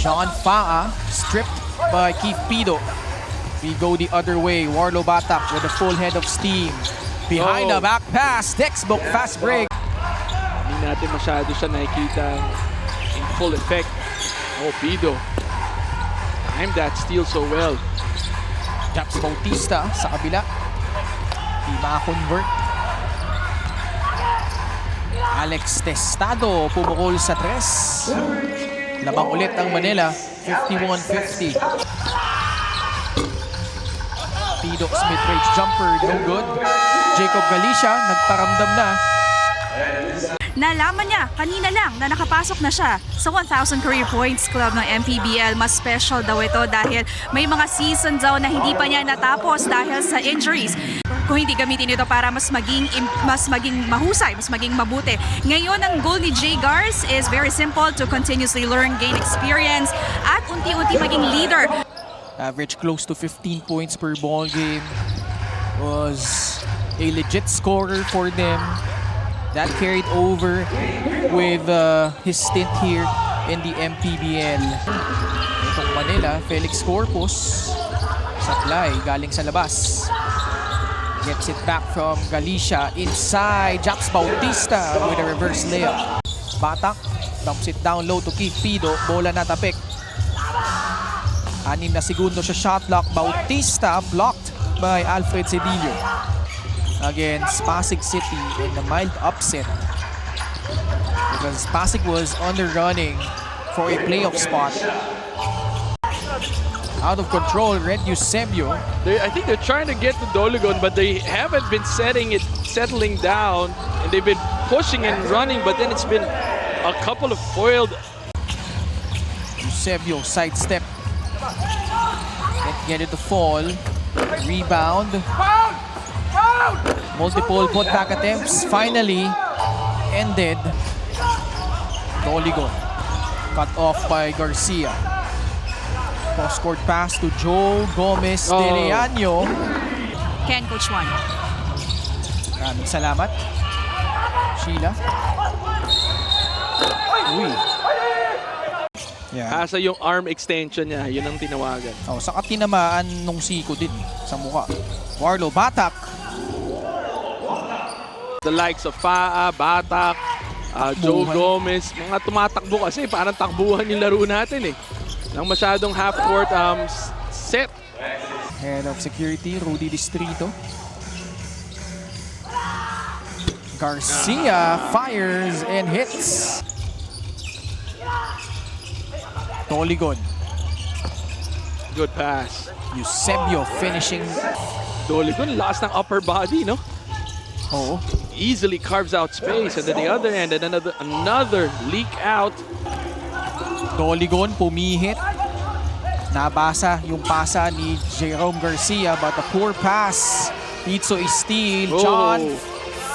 John Faa stripped by Keith Pido. We go the other way. Warlo Batak with a full head of steam. Behind the back pass, textbook fast break. Hindi natin masyado siya nakikita in full effect. Oh, Pido. Timed that steal so well. Japs Bautista sa kabila. Di makakonvert. Alex Testado pumukol sa tres. Labang ulit ang Manila. 51-50. Pido mid-range jumper, no good. Jacob Galicia nagparamdam na. Nalaman niya kanina lang na nakapasok na siya sa 1,000 career points club ng MPBL. Mas special daw ito dahil may mga season daw na hindi pa niya natapos dahil sa injuries. Kung hindi gamitin ito para mas maging mahusay, mas maging mabuti. Ngayon ang goal ni Jay Gars is very simple: to continuously learn, gain experience, at unti-unti maging leader. Average close to 15 points per ball game. Was a legit scorer for them. That carried over with his stint here in the MPBL. Itong Manila, Felix Corpus. Supply, galing sa labas. Gets it back from Galicia inside. Japs Bautista with a reverse layup. Batak dumps it down low to Keith Pido. Bola na tapik. 6 na segundo siya shot clock. Bautista blocked by Alfred Cedillo against Pasig City in the mild upset because Pasig was underrunning for a playoff spot. Out of control, Red Eusebio. I think they're trying to get to Doligon, but they haven't been settling down, and they've been pushing and running, but then it's been a couple of foiled. Eusebio sidestep. Can't get it to fall. Rebound. Multiple putback attempts finally ended. Doligon cut off by Garcia. Cross-court pass to Joe Gomez de Leaño. Ken, Coach Juan. Maraming salamat, Sheila. Uy. Yeah. Kasa yung arm extension niya, yun ang tinawagan. Oh, saka tinamaan nung siko din sa mukha. Warlo Batak. The likes of Faa, Batak, Joe Gomez, mga tumatakbo kasi parang takbuhan yung laro natin eh. Nang masyadong half-court set. Head of security, Rudy Distrito. Garcia fires and hits. Doligon. Good pass. Eusebio finishing. Doligon lost ng upper body, no? Oh. Easily carves out space, and then the other end, and another leak out. Doligon pumihit. Nabasa yung pasa ni Jerome Garcia, but a poor pass. Pizzo is steal. John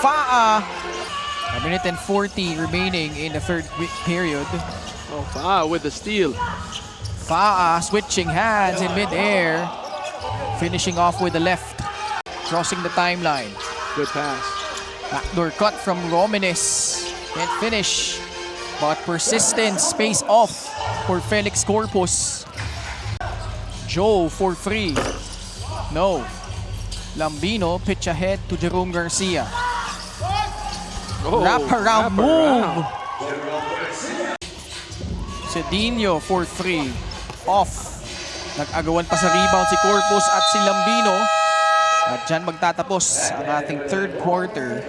Faa. 1 minute and 40 remaining in the third period. Oh, Faa with the steal. Faa switching hands in midair. Finishing off with the left. Crossing the timeline. Good pass. Backdoor cut from Romenes. Can't finish. But persistence pays off for Felix Corpus. Joe for free. No. Lambino pitch ahead to Jerome Garcia. Wrap-around move. Cedillo for free. Off. Nag-agawan pa sa rebound si Corpus at si Lambino. At dyan magtatapos ang ating third quarter.